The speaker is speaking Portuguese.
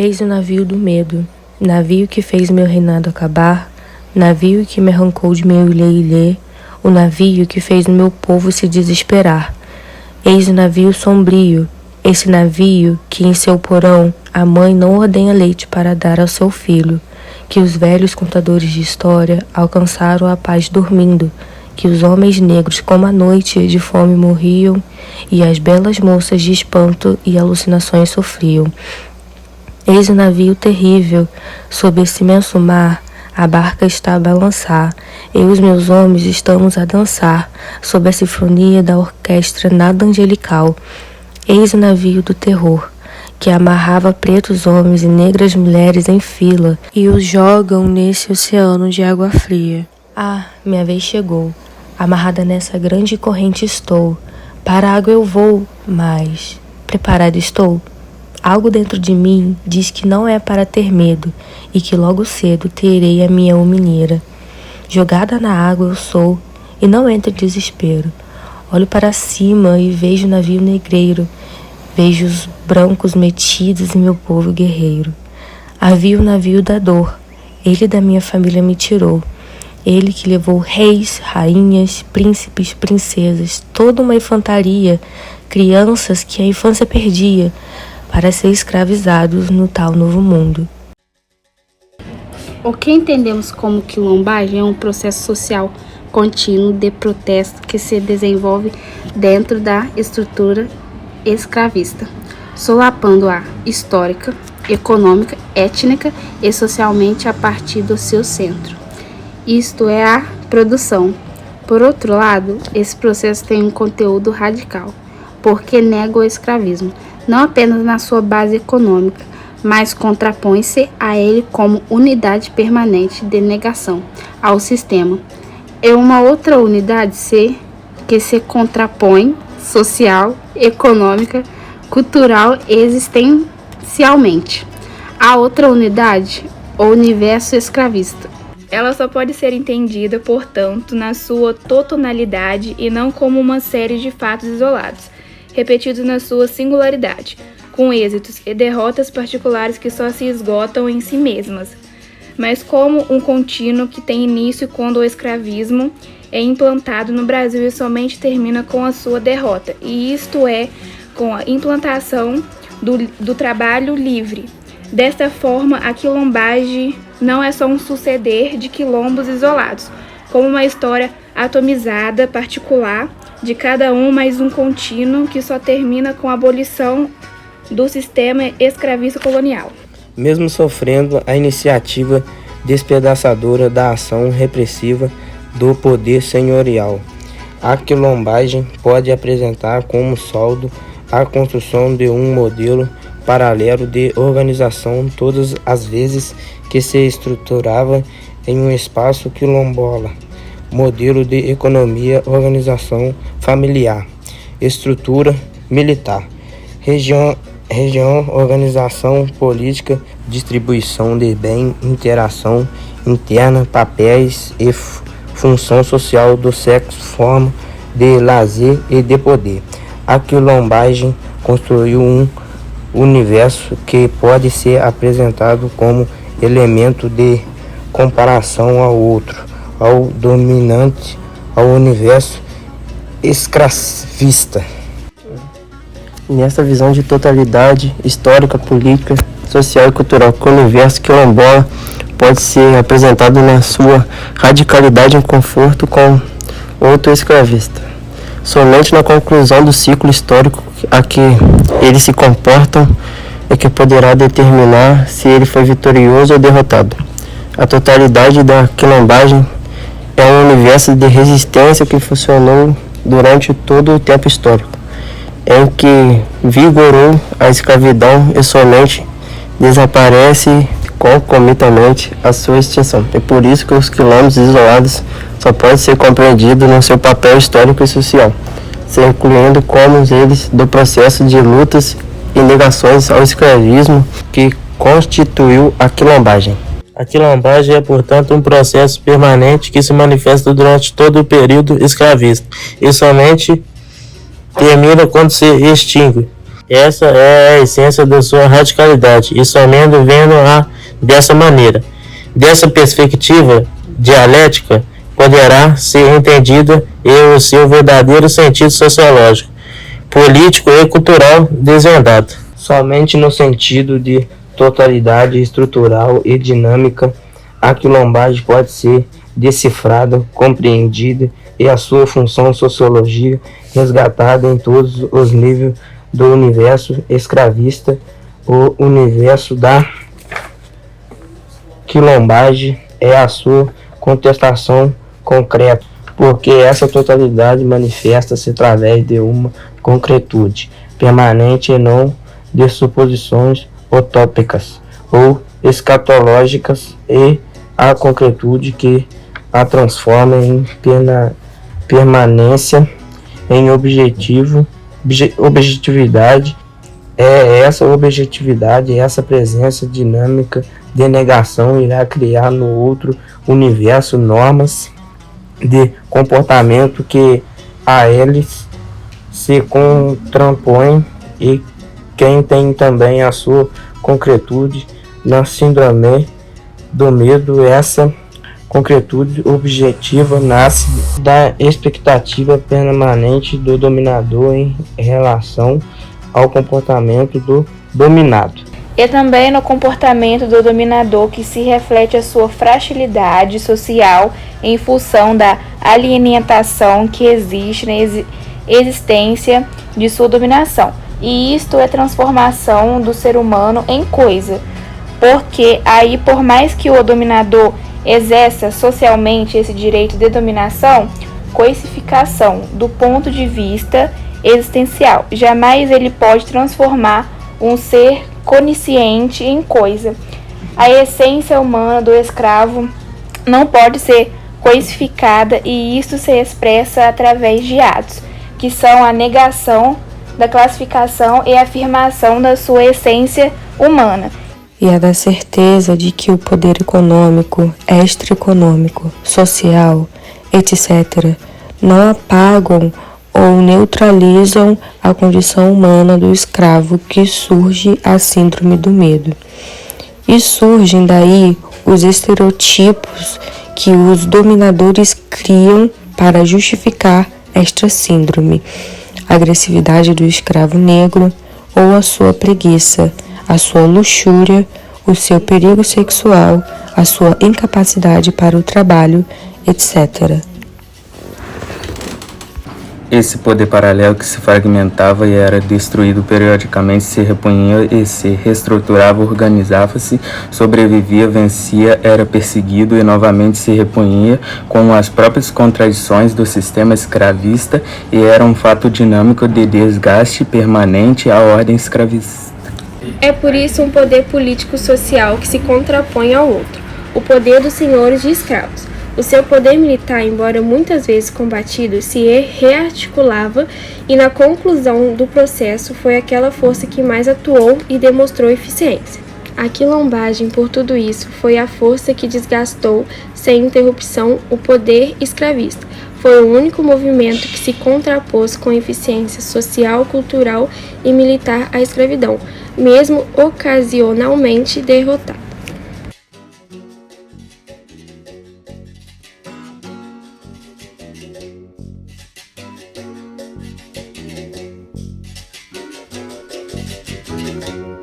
Eis o navio do medo, navio que fez meu reinado acabar, navio que me arrancou de meu ilê, o navio que fez o meu povo se desesperar. Eis o navio sombrio, esse navio que em seu porão a mãe não ordenha leite para dar ao seu filho, que os velhos contadores de história alcançaram a paz dormindo, que os homens negros como a noite de fome morriam e as belas moças de espanto e alucinações sofriam. Eis o navio terrível, sob esse imenso mar, a barca está a balançar, eu e os meus homens estamos a dançar, sob a sinfonia da orquestra nada angelical. Eis o navio do terror, que amarrava pretos homens e negras mulheres em fila, e os jogam nesse oceano de água fria. Ah, minha vez chegou, amarrada nessa grande corrente estou, para a água eu vou, mas preparado estou? Algo dentro de mim diz que não é para ter medo e que logo cedo terei a minha mineira. Jogada na água eu sou e não entro em desespero. Olho para cima e vejo o navio negreiro, vejo os brancos metidos e meu povo guerreiro. Havia o navio da dor, ele da minha família me tirou. Ele que levou reis, rainhas, príncipes, princesas, toda uma infantaria, crianças que a infância perdia, para ser escravizados no tal novo mundo. O que entendemos como quilombagem é um processo social contínuo de protesto que se desenvolve dentro da estrutura escravista, solapando a histórica, econômica, étnica e socialmente a partir do seu centro. Isto é a produção. Por outro lado, esse processo tem um conteúdo radical, porque nega o escravismo, não apenas na sua base econômica, mas contrapõe-se a ele como unidade permanente de negação ao sistema. É uma outra unidade que se contrapõe social, econômica, cultural e existencialmente. A outra unidade, o universo escravista. Ela só pode ser entendida, portanto, na sua totalidade e não como uma série de fatos isolados, repetidos na sua singularidade, com êxitos e derrotas particulares que só se esgotam em si mesmas, mas como um contínuo que tem início quando o escravismo é implantado no Brasil e somente termina com a sua derrota, e isto é, com a implantação do trabalho livre. Desta forma, a quilombagem não é só um suceder de quilombos isolados, como uma história atomizada, particular, de cada um, mas um contínuo que só termina com a abolição do sistema escravista colonial. Mesmo sofrendo a iniciativa despedaçadora da ação repressiva do poder senhorial, a quilombagem pode apresentar como saldo a construção de um modelo paralelo de organização todas as vezes que se estruturava em um espaço quilombola, modelo de economia, organização familiar, estrutura militar, região, organização política, distribuição de bem, interação interna, papéis e função social do sexo, forma de lazer e de poder. A quilombagem construiu um universo que pode ser apresentado como elemento de comparação ao outro, ao dominante, ao universo escravista. Nessa visão de totalidade histórica, política, social e cultural, que o universo quilombola pode ser apresentado na sua radicalidade em conforto com outro escravista. Somente na conclusão do ciclo histórico a que eles se comportam é que poderá determinar se ele foi vitorioso ou derrotado. A totalidade da quilombagem é um universo de resistência que funcionou durante todo o tempo histórico, em que vigorou a escravidão e somente desaparece concomitantemente a sua extinção. É por isso que os quilombos isolados só podem ser compreendidos no seu papel histórico e social, se incluindo como eles do processo de lutas e negações ao escravismo que constituiu a quilombagem. A quilombagem é, portanto, um processo permanente que se manifesta durante todo o período escravista e somente termina quando se extingue. Essa é a essência da sua radicalidade, e somente vendo-a dessa maneira. Dessa perspectiva dialética, poderá ser entendida o seu verdadeiro sentido sociológico, político e cultural desvendado. Somente no sentido de totalidade estrutural e dinâmica, a quilombagem pode ser decifrada, compreendida e a sua função sociologia resgatada em todos os níveis do universo escravista. O universo da quilombagem é a sua contestação concreta, porque essa totalidade manifesta-se através de uma concretude permanente e não de suposições utópicas ou escatológicas, e a concretude que a transforma em permanência, em objetividade. É essa objetividade, essa presença dinâmica de negação irá criar no outro universo normas de comportamento que a eles se contrapõem, e quem tem também a sua concretude na síndrome do medo. Essa concretude objetiva nasce da expectativa permanente do dominador em relação ao comportamento do dominado. E também no comportamento do dominador, que se reflete a sua fragilidade social em função da alienação que existe na existência de sua dominação. E isto é transformação do ser humano em coisa, porque aí, por mais que o dominador exerça socialmente esse direito de dominação, coisificação do ponto de vista existencial, jamais ele pode transformar um ser consciente em coisa. A essência humana do escravo não pode ser coisificada, e isto se expressa através de atos, que são a negação da classificação e a afirmação da sua essência humana. E a da certeza de que o poder econômico, extraeconômico, social, etc., não apagam ou neutralizam a condição humana do escravo, que surge a síndrome do medo. E surgem daí os estereotipos que os dominadores criam para justificar esta síndrome: a agressividade do escravo negro, ou a sua preguiça, a sua luxúria, o seu perigo sexual, a sua incapacidade para o trabalho, etc. Esse poder paralelo que se fragmentava e era destruído periodicamente se repunha e se reestruturava, organizava-se, sobrevivia, vencia, era perseguido e novamente se repunha com as próprias contradições do sistema escravista, e era um fato dinâmico de desgaste permanente à ordem escravista. É por isso um poder político-social que se contrapõe ao outro, o poder dos senhores de escravos. O seu poder militar, embora muitas vezes combatido, se rearticulava, e na conclusão do processo foi aquela força que mais atuou e demonstrou eficiência. A quilombagem, por tudo isso, foi a força que desgastou sem interrupção o poder escravista. Foi o único movimento que se contrapôs com eficiência social, cultural e militar à escravidão, mesmo ocasionalmente derrotada.